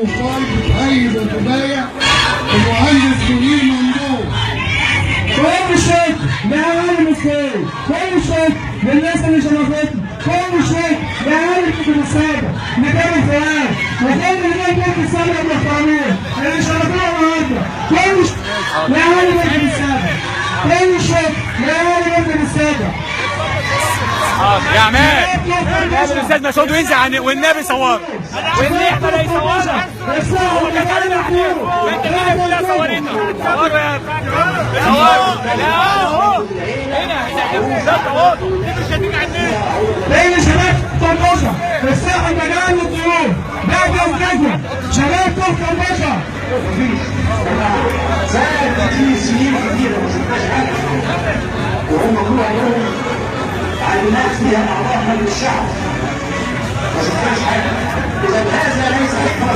المختار بتؤيد وتبايع المهندس منير ممدوح. كل شيء لأهالي المسكين، كل شيء للناس اللي شرفتنا، كل شيء لأهالي السادة، لكامل فؤاد، وكل الناس السادة المحترمين اللي شرفونا النهارده، كل شيء لأهالي مدن السادة، كل شيء لأهالي مدن السادة. يا عماد قابل الاستاذ مسعود وينزل والنبي صور واللي احنا لا يصورنا هو كان علينا عليه وانت كده كلها صورتنا صوروا يا ابني صوروا لا اهو هنا ده تواضع دي مش هتيجي على النت. لان شباب طنطا في الساحه مجال للطيور بعد يوم شباب طنطا ساعات في سنين كثيره ما شفناش حاجه وهم كل عمرهم علمناك فيها اعضاء مجلس الشعب ما شفناش حاجه. اذا هذا ليس حكمه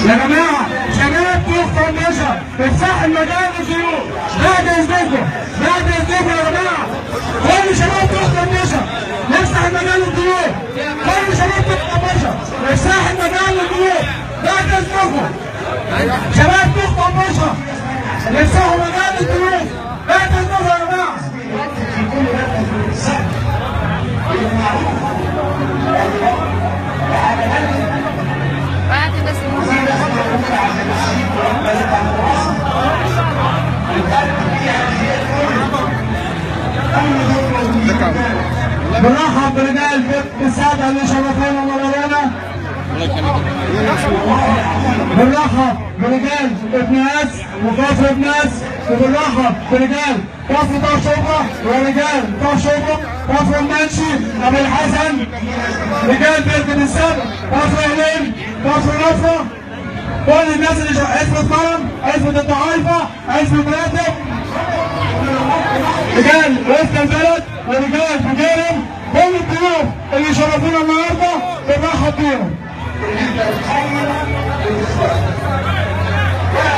يا جماعه شباب طنطا افتح المجال للطيور بعد اذنكم بعد اذنكم يا جماعه كل شباب طنطا نفتح المجال للطيور كل شباب طنطا نفتح المجال للطيور بعد اذنكم شباب طنطا نفتحوا مجال للطيور بعد اذنكم يا جماعه. بنرحب برجال السادة اللي شرفونا ونورونا. بنرحب برجال ابن ناس وكفر ابن ناس، وبنرحب برجال كفر طه شبرا ورجال طه شبرا كفر المنشي ابو الحسن، رجال بلد السادة كفر هليل كفر نصرة، كل الناس اللي عزبة مرم عزبة الضعايفة عزبة مراتب، رجال وسط البلد ورجال بجيرهم، كل الضيوف اللي شرفونا النهارده بنرحب بيهم.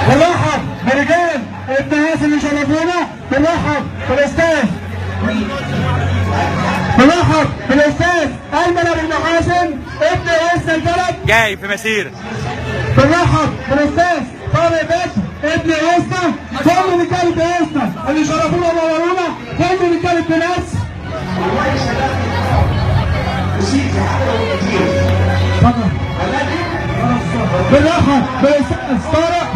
بنرحب برجال الناس اللي شرفونا، بنرحب بالاستاذ ايمن ابو المحاسن ابن رئيس البلد جاي في مسيره. بنرحب بالاستاذ طارق باشا ابن رئيسنا، كل رجاله رئيسنا اللي شرفونا ونورونا، كل رجاله بناس. بنرحب بالاستاذ طارق،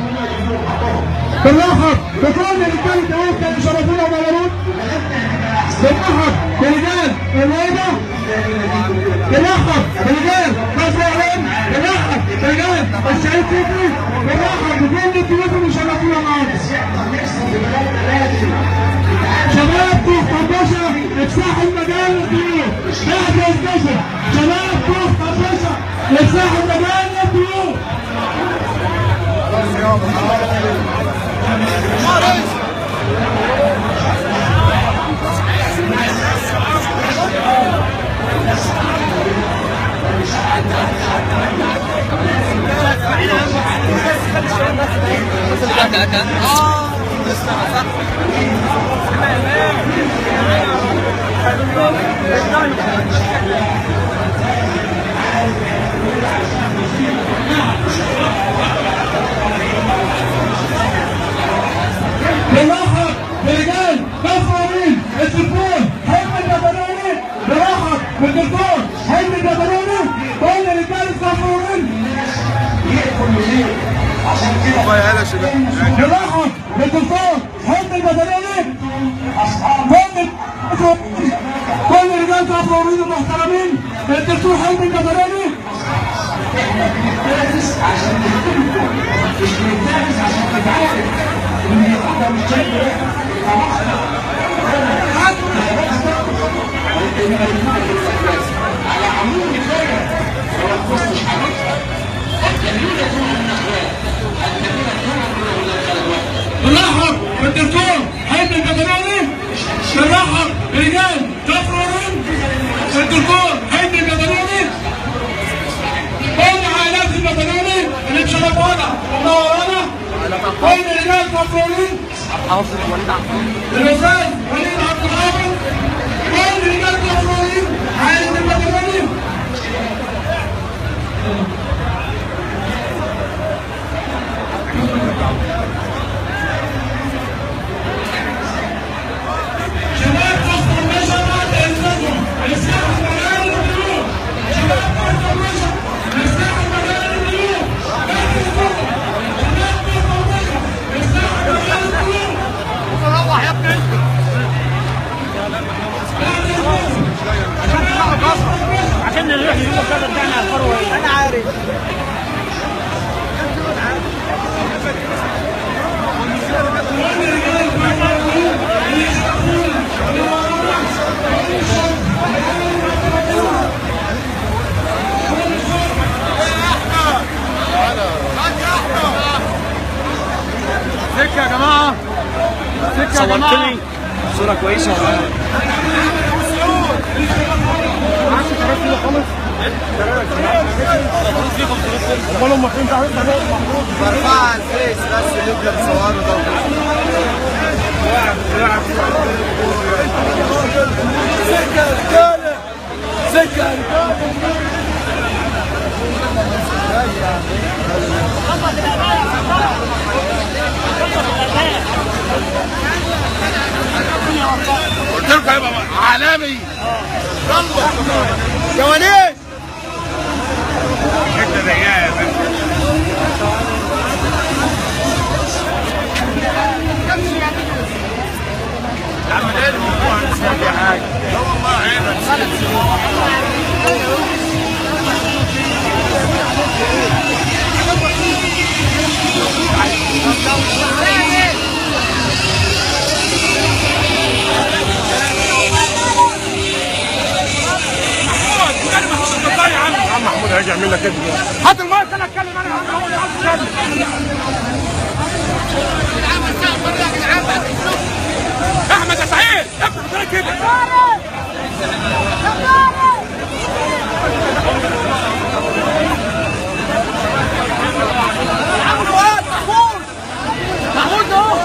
بنرحب بكل رجاله رئيسنا اللي شرفونا ونورونا، بنرحب برجال الوالده، بنرحب برجال مصر اعلام، بنرحب برجال الشهيد فكري، بنرحب بكل الضيوف اللي شرفونا النهارده. شباب طنطا افتحوا المجال للضيوف بعد اذنكم، شباب طنطا افتحوا المجال للضيوف. بنرحب برجال كفرين الدكتور حلمي البدراني، بنرحب بالدكتور حلمي البدراني، كل رجال الكفرين. بنرحب بالدكتور حلمي البدراني، كل رجال كفرين المحترمين، الدكتور حلمي البدراني. بنرحب بالدكتور حلمي البدراني، بنرحب برجال كفرين الدكتور حلمي البدراني، كل عائلات البدراني اللي شرفونا ونورونا، كل رجال كفرين الاستاذ وليد عبد الغافر، كل رجال كفرين عائلة البدراني. سكة يا جماعة، سكة يا جماعة. صورة كويسة ولا امال هم فين؟ برفعها على الفيس بس اللي يبقى بصوره ده. سكة رجالة، سكة رجالة. قلت لكم هيبقى عالمي. يا وليد حته ضيقه يا باشا. يا عم ده الموضوع مش فاهم حاجه. لا والله عيبك. عم محمود هيجي يعمل لك ايه؟ هات المايك انا اتكلم انا.